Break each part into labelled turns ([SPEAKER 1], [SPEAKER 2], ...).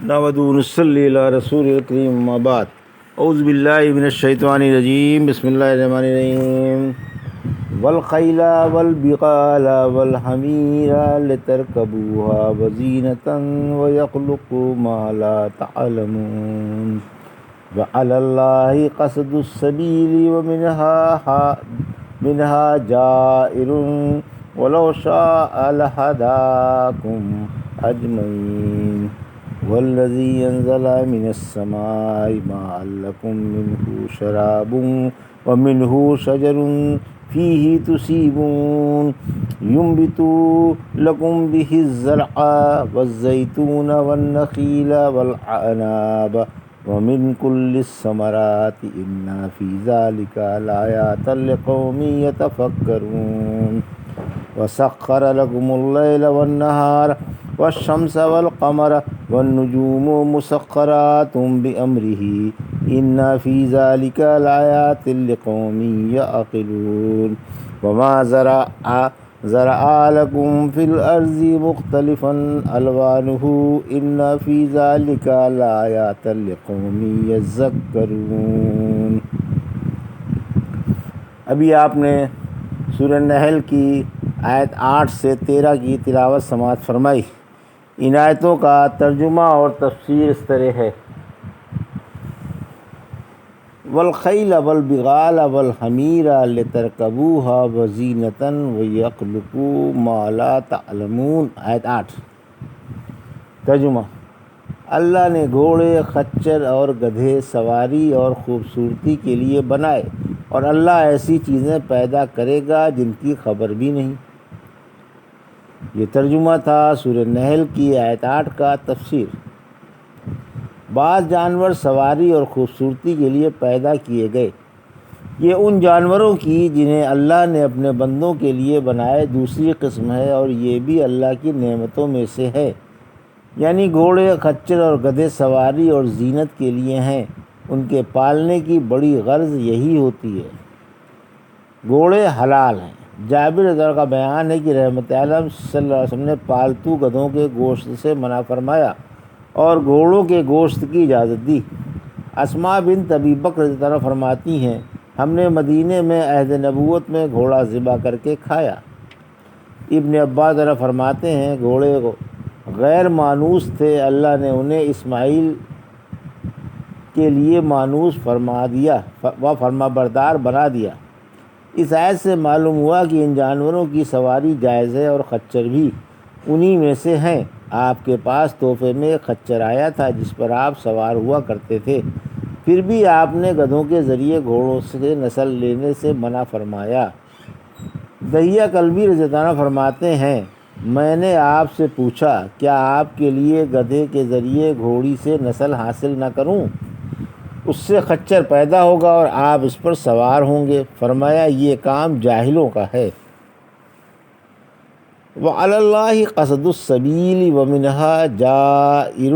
[SPEAKER 1] نحمدہ و نصلی علی رسول الکریم اما بعد اعوذ باللہ من الشیطان الرجیم بسم اللہ الرحمن الرحیم والخیل والبغال والحمیر لترکبوها وزینة ویخلق ما لا تعلمون وعلی اللہ قصد السبیل ومنها جائر ولو شاء لہداکم اجمعین والذی انزل من السماء ماء لکم منہ شراب ومنہ شجر فیہ تسیمون ینبت لکم بہ الزرع والزیتون والنخیل والعناب ومن کل الثمرات ان فی ذلک لآیات لقوم یتفکرون وسخر لکم اللیل والنہار والشمس والقمر والنجوم مسخرات بأمره إن في ذلك لآيات لقوم يعقلون وما زرع لكم في الأرض مختلفا ألوانه إن في ذلك لآيات لقوم يذكرون۔ ابھی آپ نے سورہ نحل کی آیت 8 سے 13 کی تلاوت سماعت فرمائی۔ ان آیتوں کا ترجمہ اور تفسیر اس طرح ہے: والخیل والبغال والحمیر لترکبوها وزینة ویخلق ما لا تعلمون۔ آیت 8 ترجمہ: اللہ نے گھوڑے، خچر اور گدھے سواری اور خوبصورتی کے لیے بنائے، اور اللہ ایسی چیزیں پیدا کرے گا جن کی خبر بھی نہیں۔ یہ ترجمہ تھا سورہ نحل کی آیت 8 کا۔ تفسیر: بعض جانور سواری اور خوبصورتی کے لیے پیدا کیے گئے۔ یہ ان جانوروں کی جنہیں اللہ نے اپنے بندوں کے لیے بنائے دوسری قسم ہے، اور یہ بھی اللہ کی نعمتوں میں سے ہے۔ یعنی گھوڑے، خچر اور گدھے سواری اور زینت کے لیے ہیں۔ ان کے پالنے کی بڑی غرض یہی ہوتی ہے۔ گھوڑے حلال ہیں۔ جابر رضی اللہ عنہ کا بیان ہے کہ رحمت عالم صلی اللہ علیہ وسلم نے پالتو گدھوں کے گوشت سے منع فرمایا اور گھوڑوں کے گوشت کی اجازت دی۔ اسماء بنت ابی بکر رضی اللہ عنہ فرماتی ہیں، ہم نے مدینے میں عہد نبوت میں گھوڑا ذبح کر کے کھایا۔ ابن عباس رضی اللہ عنہ فرماتے ہیں، گھوڑے غیر مانوس تھے، اللہ نے انہیں اسماعیل کے لیے مانوس فرما دیا و فرما بردار بنا دیا۔ اس آیت سے معلوم ہوا کہ ان جانوروں کی سواری جائز ہے، اور خچر بھی انہی میں سے ہیں۔ آپ کے پاس تحفے میں ایک خچر آیا تھا جس پر آپ سوار ہوا کرتے تھے، پھر بھی آپ نے گدھوں کے ذریعے گھوڑوں سے نسل لینے سے منع فرمایا۔ دہیہ کلبی رضی اللہ عنہ فرماتے ہیں، میں نے آپ سے پوچھا، کیا آپ کے لیے گدھے کے ذریعے گھوڑی سے نسل حاصل نہ کروں؟ اس سے خچر پیدا ہوگا اور آپ اس پر سوار ہوں گے۔ فرمایا، یہ کام جاہلوں کا ہے۔ وعلی اللہ قصد السبیل ومنها جائر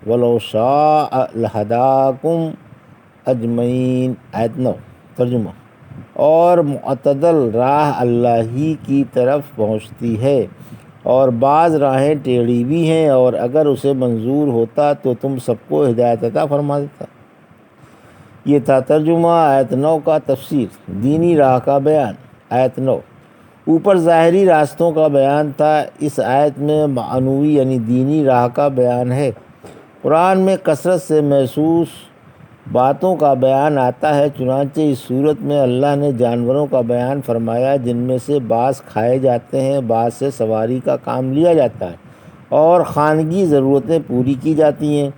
[SPEAKER 1] ولو شاء لہداکم اجمعین۔ آیت 9 ترجمہ: اور معتدل راہ اللہ ہی کی طرف پہنچتی ہے، اور بعض راہیں ٹیڑھی بھی ہیں، اور اگر اسے منظور ہوتا تو تم سب کو ہدایت عطا فرما دیتا۔ یہ تھا ترجمہ۔ آیت 9 کا تفسیر: دینی راہ کا بیان۔ آیت 9 اوپر ظاہری راستوں کا بیان تھا، اس آیت میں معنوی یعنی دینی راہ کا بیان ہے۔ قرآن میں کثرت سے محسوس باتوں کا بیان آتا ہے، چنانچہ اس صورت میں اللہ نے جانوروں کا بیان فرمایا جن میں سے بعض کھائے جاتے ہیں، بعض سے سواری کا کام لیا جاتا ہے، اور خانگی ضرورتیں پوری کی جاتی ہیں،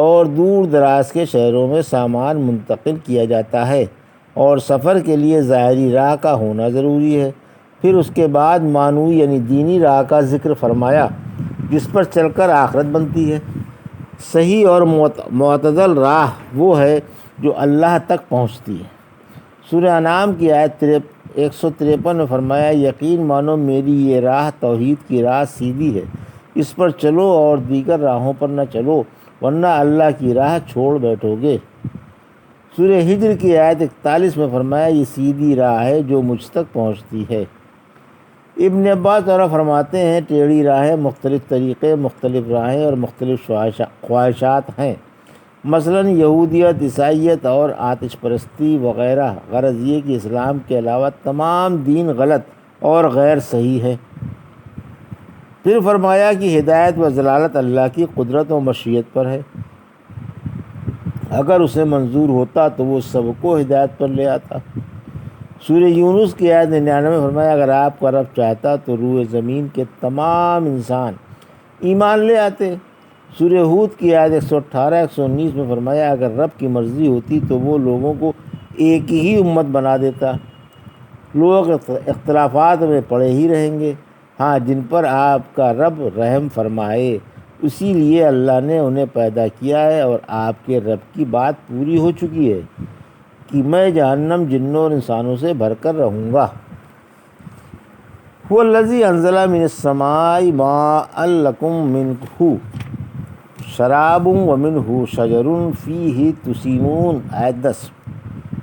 [SPEAKER 1] اور دور دراز کے شہروں میں سامان منتقل کیا جاتا ہے، اور سفر کے لیے ظاہری راہ کا ہونا ضروری ہے۔ پھر اس کے بعد معنوی یعنی دینی راہ کا ذکر فرمایا جس پر چل کر آخرت بنتی ہے۔ صحیح اور معتدل راہ وہ ہے جو اللہ تک پہنچتی ہے۔ سورہ انعام کی آیت 153 میں فرمایا، یقین مانو میری یہ راہ توحید کی راہ سیدھی ہے، اس پر چلو اور دیگر راہوں پر نہ چلو، ورنہ اللہ کی راہ چھوڑ بیٹھو گے۔ سورہ ہجر کی آیت 41 میں فرمایا، یہ سیدھی راہ ہے جو مجھ تک پہنچتی ہے۔ ابن عباس اور فرماتے ہیں ٹیڑھی راہیں مختلف طریقے، مختلف راہیں اور مختلف خواہشات ہیں، مثلا یہودیت، عیسائیت اور آتش پرستی وغیرہ۔ غرض یہ کہ اسلام کے علاوہ تمام دین غلط اور غیر صحیح ہے۔ پھر فرمایا کہ ہدایت و ضلالت اللہ کی قدرت و مشیت پر ہے، اگر اسے منظور ہوتا تو وہ سب کو ہدایت پر لے آتا۔ سورہ یونس کی آیت 99 میں فرمایا اگر آپ کا رب چاہتا تو روئے زمین کے تمام انسان ایمان لے آتے۔ سورہ ہود کی آیت 118 119 میں فرمایا اگر رب کی مرضی ہوتی تو وہ لوگوں کو ایک ہی امت بنا دیتا۔ لوگ اختلافات میں پڑے ہی رہیں گے، ہاں جن پر آپ کا رب رحم فرمائے، اسی لیے اللہ نے انہیں پیدا کیا ہے، اور آپ کے رب کی بات پوری ہو چکی ہے کہ میں جہنم جنوں اور انسانوں سے بھر کر رہوں گا۔ هو الذی انزل من السماء ماء لکم منہ شراب ومنہ شجر فیہ تسیمون، آیت 10۔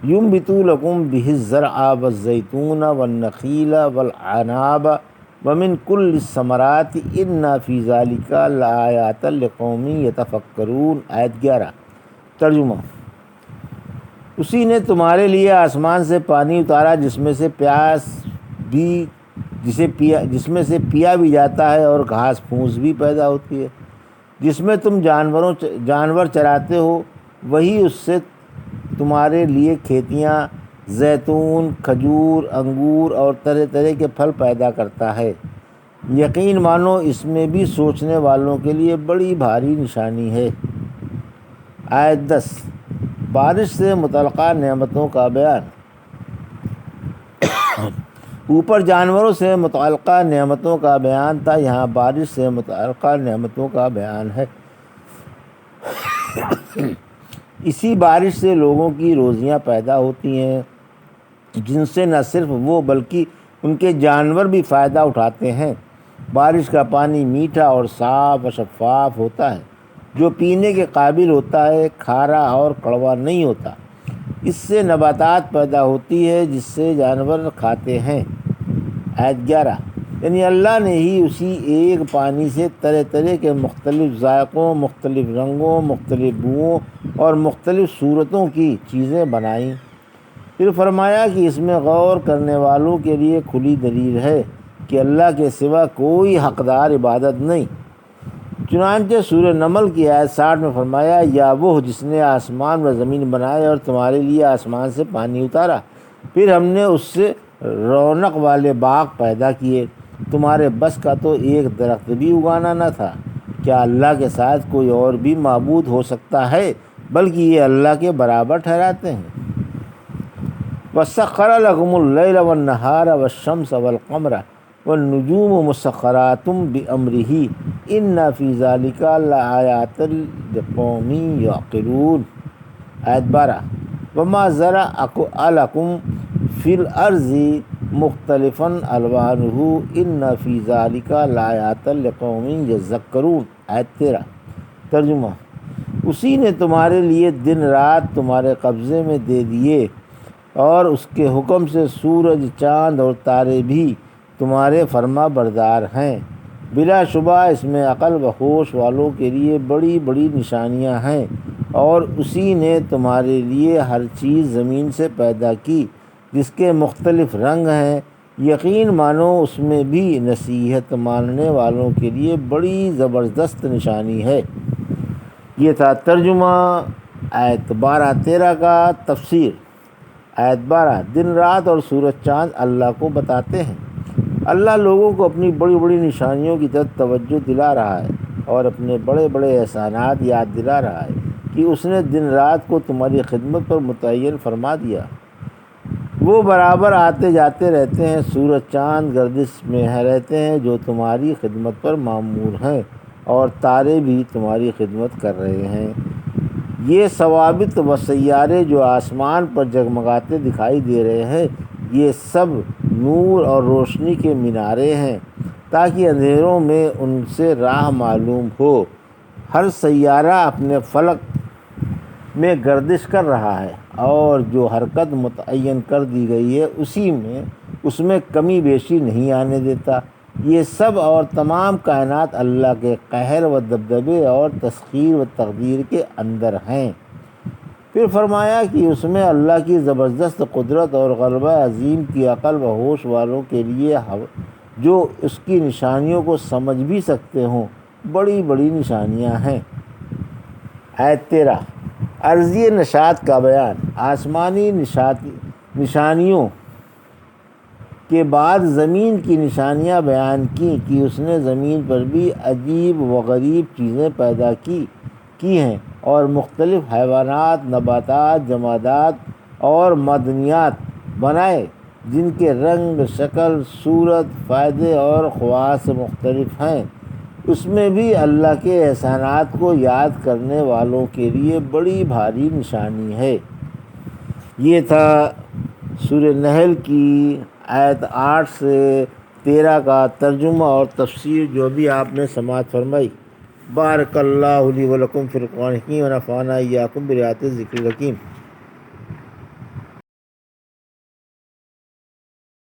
[SPEAKER 1] ینبت لکم بہ الزرع والزیتون والنخیل والعناب ومن کل الثمرات ان فی ذلک لآیات لقوم یتفکرون، آیت 11۔ ترجمہ: اسی نے تمہارے لیے آسمان سے پانی اتارا جس میں سے پیا بھی جاتا ہے اور گھاس پھوس بھی پیدا ہوتی ہے، جس میں تم جانور چراتے ہو، وہی اس سے تمہارے لیے کھیتیاں، زیتون، کھجور، انگور اور طرح طرح کے پھل پیدا کرتا ہے۔ یقین مانو اس میں بھی سوچنے والوں کے لیے بڑی بھاری نشانی ہے۔ آیت 10۔ بارش سے متعلقہ نعمتوں کا بیان۔ اوپر جانوروں سے متعلقہ نعمتوں کا بیان تھا، یہاں بارش سے متعلقہ نعمتوں کا بیان ہے۔ اسی بارش سے لوگوں کی روزیاں پیدا ہوتی ہیں، جن سے نہ صرف وہ بلکہ ان کے جانور بھی فائدہ اٹھاتے ہیں۔ بارش کا پانی میٹھا اور صاف و شفاف ہوتا ہے، جو پینے کے قابل ہوتا ہے، کھارا اور کڑوا نہیں ہوتا۔ اس سے نباتات پیدا ہوتی ہے جس سے جانور کھاتے ہیں۔ آیت 11۔ یعنی اللہ نے ہی اسی ایک پانی سے طرح طرح کے مختلف ذائقوں، مختلف رنگوں، مختلف بوؤں اور مختلف صورتوں کی چیزیں بنائیں۔ پھر فرمایا کہ اس میں غور کرنے والوں کے لیے کھلی دلیل ہے کہ اللہ کے سوا کوئی حقدار عبادت نہیں۔ چنانچہ سورہ نمل کی آیت 60 میں فرمایا یا وہ جس نے آسمان و زمین بنائے اور تمہارے لیے آسمان سے پانی اتارا، پھر ہم نے اس سے رونق والے باغ پیدا کیے، تمہارے بس کا تو ایک درخت بھی اگانا نہ تھا۔ کیا اللہ کے ساتھ کوئی اور بھی معبود ہو سکتا ہے؟ بلکہ یہ اللہ کے برابر ٹھہراتے ہیں۔ وَسَخَّرَ لَكُمُ اللَّيْلَ وَالنَّهَارَ وَالشَّمْسَ وَالْقَمَرَ وَالنُّجُومُ مُسَخَّرَاتٌ بِأَمْرِهِ إِنَّ فِي ذَلِكَ لَآيَاتٍ لِقَوْمٍ يَعْقِلُونَ، آیت 12۔ وَمَا ذَرَأَ لَكُمْ فِي الْأَرْضِ مُخْتَلِفًا أَلْوَانُهُ إِنَّ فِي ذَلِكَ لَآيَاتٍ لِقَوْمٍ يَذَّكَّرُونَ، آیت 13۔ ترجمہ: اسی نے تمہارے لیے دن رات تمہارے قبضے میں دے دیے، اور اس کے حکم سے سورج، چاند اور تارے بھی تمہارے فرما بردار ہیں۔ بلا شبہ اس میں عقل و ہوش والوں کے لیے بڑی بڑی نشانیاں ہیں، اور اسی نے تمہارے لیے ہر چیز زمین سے پیدا کی جس کے مختلف رنگ ہیں۔ یقین مانو اس میں بھی نصیحت ماننے والوں کے لیے بڑی زبردست نشانی ہے۔ یہ تھا ترجمہ آیت 12-13 کا۔ تفسیر۔ آیت 12۔ دن رات اور سورج چاند اللہ کو بتاتے ہیں۔ اللہ لوگوں کو اپنی بڑی بڑی نشانیوں کی طرف توجہ دلا رہا ہے اور اپنے بڑے بڑے احسانات یاد دلا رہا ہے کہ اس نے دن رات کو تمہاری خدمت پر متعین فرما دیا۔ وہ برابر آتے جاتے رہتے ہیں، سورج چاند گردش میں رہتے ہیں جو تمہاری خدمت پر مامور ہیں، اور تارے بھی تمہاری خدمت کر رہے ہیں۔ یہ ثوابت و سیارے جو آسمان پر جگمگاتے دکھائی دے رہے ہیں، یہ سب نور اور روشنی کے مینارے ہیں تاکہ اندھیروں میں ان سے راہ معلوم ہو۔ ہر سیارہ اپنے فلک میں گردش کر رہا ہے، اور جو حرکت متعین کر دی گئی ہے اسی میں اس میں کمی بیشی نہیں آنے دیتا۔ یہ سب اور تمام کائنات اللہ کے قہر و دبدبے اور تسخیر و تقدیر کے اندر ہیں۔ پھر فرمایا کہ اس میں اللہ کی زبردست قدرت اور غلبہ عظیم کی عقل و ہوش والوں کے لیے جو اس کی نشانیوں کو سمجھ بھی سکتے ہوں بڑی بڑی نشانیاں ہیں۔ آیت 13 عرضی نشاط کا بیان۔ آسمانی نشانیوں کے بعد زمین کی نشانیاں بیان کیں کہ اس نے زمین پر بھی عجیب و غریب چیزیں پیدا کی ہیں اور مختلف حیوانات، نباتات، جمادات اور معدنیات بنائے جن کے رنگ، شکل، صورت، فائدے اور خواص مختلف ہیں۔ اس میں بھی اللہ کے احسانات کو یاد کرنے والوں کے لیے بڑی بھاری نشانی ہے۔ یہ تھا سورہ نحل کی آیت 8 سے 13 کا ترجمہ اور تفسیر جو بھی آپ نے سماعت فرمائی۔ بارک اللہ لی و لکم فی القرآن الحکیم و نفعنا ایاکم بآیات الذکر الحکیم۔